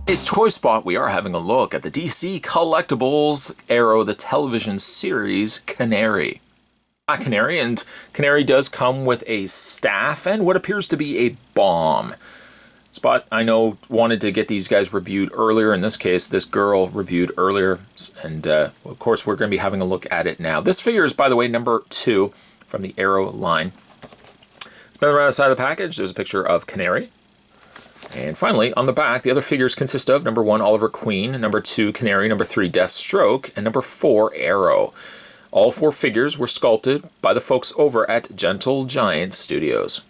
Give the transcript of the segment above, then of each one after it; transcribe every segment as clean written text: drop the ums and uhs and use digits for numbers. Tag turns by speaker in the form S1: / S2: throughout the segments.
S1: Today's Toy Spot, we are having a look at the DC Collectibles Arrow, the television series Canary. Canary, and Canary does come with a staff and what appears to be a bomb. Spot, I know, wanted to get these guys reviewed earlier. In this case, this girl reviewed earlier, and of course we're going to be having a look at it now. This figure is, by the way, number 2 from the Arrow line. Spin around the side of the package, there's a picture of Canary. And finally, on the back, the other figures consist of number 1, Oliver Queen, number 2, Canary, number 3, Deathstroke, and number 4, Arrow. All 4 figures were sculpted by the folks over at Gentle Giant Studios.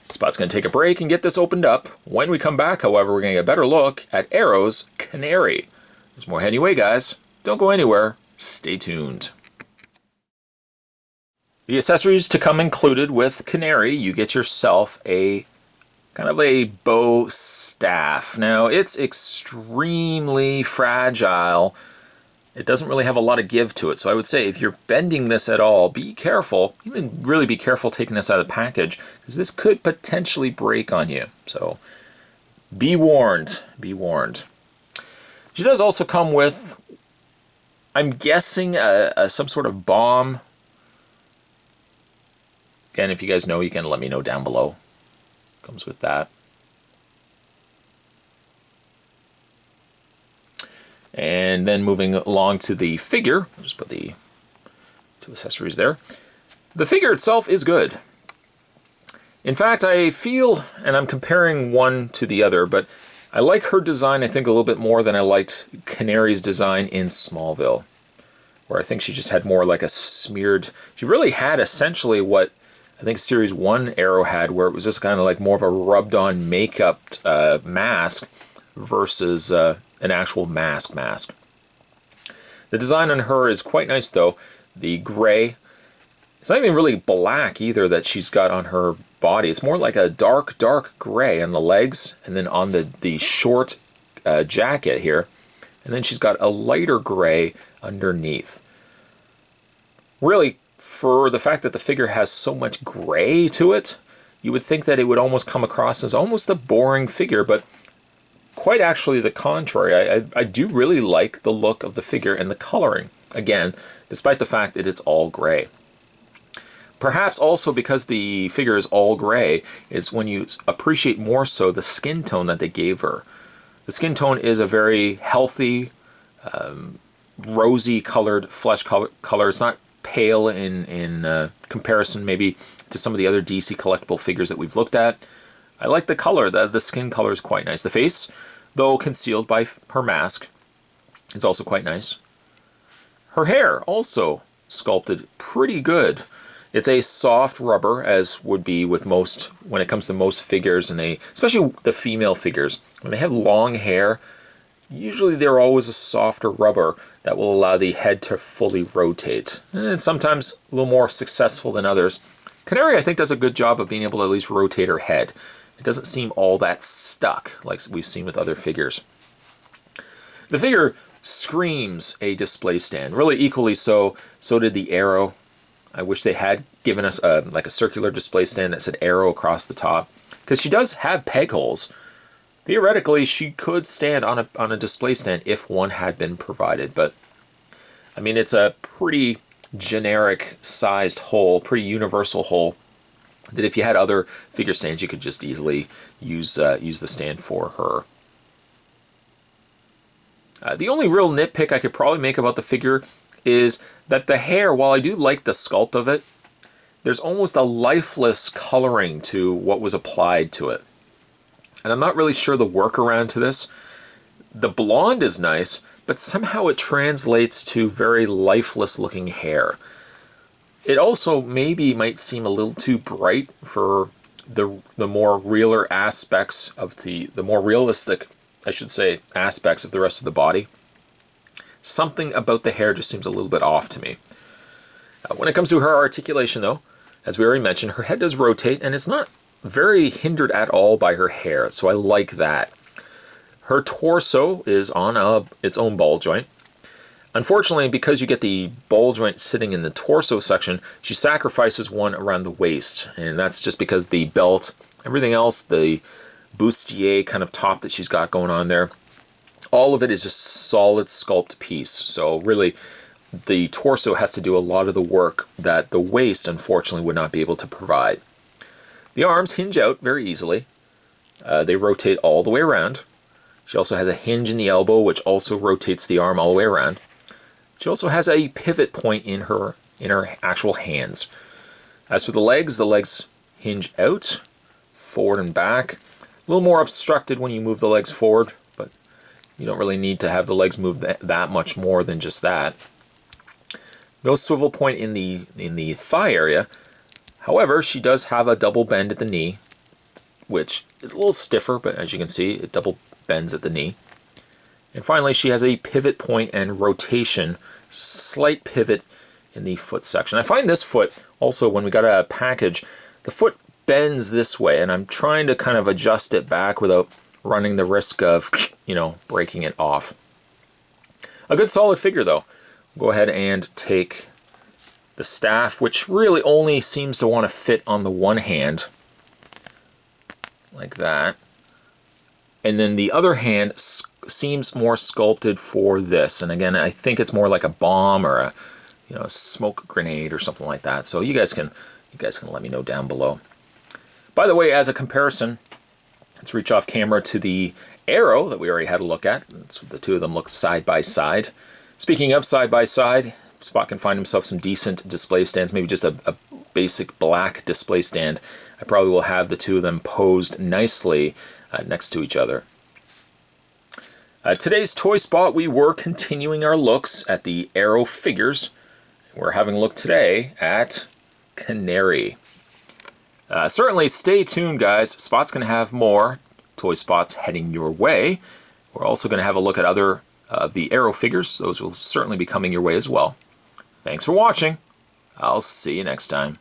S1: Spot's going to take a break and get this opened up. When we come back, however, we're going to get a better look at Arrow's Canary. There's more heading away, guys. Don't go anywhere. Stay tuned. The accessories to come included with Canary, you get yourself a kind of a bow staff. Now, it's extremely fragile. It doesn't really have a lot of give to it. So I would say if you're bending this at all, be careful. Even really be careful taking this out of the package, because this could potentially break on you. So be warned. Be warned. She does also come with, I'm guessing, some sort of bomb. Again, if you guys know, you can let me know down below. Comes with that. And then moving along to the figure, I'll just put the 2 accessories there. The figure itself is good. In fact, I feel, and I'm comparing one to the other, but I like her design, I think, a little bit more than I liked Canary's design in Smallville, where I think she just had more like a smeared, she really had essentially what I think Series 1 Arrow had, where it was just kind of like more of a rubbed-on makeup mask versus an actual mask. The design on her is quite nice, though. The gray, it's not even really black either that she's got on her body. It's more like a dark gray on the legs, and then on the short jacket here. And then she's got a lighter gray underneath. Really, for the fact that the figure has so much gray to it, you would think that it would almost come across as almost a boring figure, but quite actually the contrary. I do really like the look of the figure and the coloring, again, despite the fact that it's all gray. Perhaps also because the figure is all gray is when you appreciate more so the skin tone that they gave her. The skin tone is a very healthy, rosy colored flesh color. It's not pale in comparison maybe to some of the other DC collectible figures that we've looked at. I like the color. The skin color is quite nice. The face, though concealed by her mask, is also quite nice. Her hair also sculpted pretty good. It's a soft rubber, as would be with most, when it comes to most figures, and especially the female figures. When they have long hair, usually they're always a softer rubber that will allow the head to fully rotate. And sometimes a little more successful than others. Canary, I think, does a good job of being able to at least rotate her head. It doesn't seem all that stuck like we've seen with other figures. The figure screams a display stand, really equally so. So did the Arrow. I wish they had given us like a circular display stand that said Arrow across the top, because she does have peg holes. Theoretically, she could stand on a display stand if one had been provided, but I mean, it's a pretty generic sized hole, pretty universal hole, that if you had other figure stands, you could just easily use the stand for her. The only real nitpick I could probably make about the figure is that the hair, while I do like the sculpt of it, there's almost a lifeless coloring to what was applied to it. And I'm not really sure the workaround to this. The blonde is nice, but somehow it translates to very lifeless looking hair. It also maybe might seem a little too bright for the more realer aspects of the more realistic, I should say, aspects of the rest of the body. Something about the hair just seems a little bit off to me. When it comes to her articulation, though, as we already mentioned, her head does rotate, and it's not very hindered at all by her hair, so I like that. Her torso is on its own ball joint. Unfortunately, because you get the ball joint sitting in the torso section, she sacrifices one around the waist, and that's just because the belt, everything else, the bustier kind of top that she's got going on there. All of it is just solid sculpt piece. So really, the torso has to do a lot of the work that the waist, unfortunately, would not be able to provide. The arms hinge out very easily. They rotate all the way around. She also has a hinge in the elbow, which also rotates the arm all the way around. She also has a pivot point in her actual hands. As for the legs hinge out, forward and back. A little more obstructed when you move the legs forward, but you don't really need to have the legs move that much more than just that. No swivel point in the thigh area. However, she does have a double bend at the knee, which is a little stiffer, but as you can see, it double bends at the knee. And finally, she has a pivot point and rotation, slight pivot in the foot section. I find this foot also, when we got a package, the foot bends this way, and I'm trying to kind of adjust it back without running the risk of, breaking it off. A good solid figure though. Go ahead and take the staff, which really only seems to want to fit on the one hand, like that. And then the other hand seems more sculpted for this. And again, I think it's more like a bomb or a smoke grenade or something like that. So you guys can let me know down below. By the way, as a comparison, let's reach off camera to the arrow that we already had a look at. So the two of them look side by side. Speaking of side by side, Spot can find himself some decent display stands, maybe just a basic black display stand. I probably will have the two of them posed nicely next to each other. Today's Toy Spot, we were continuing our looks at the Arrow figures. We're having a look today at Canary. Certainly stay tuned, guys. Spot's going to have more Toy Spots heading your way. We're also going to have a look at other of the Arrow figures. Those will certainly be coming your way as well. Thanks for watching. I'll see you next time.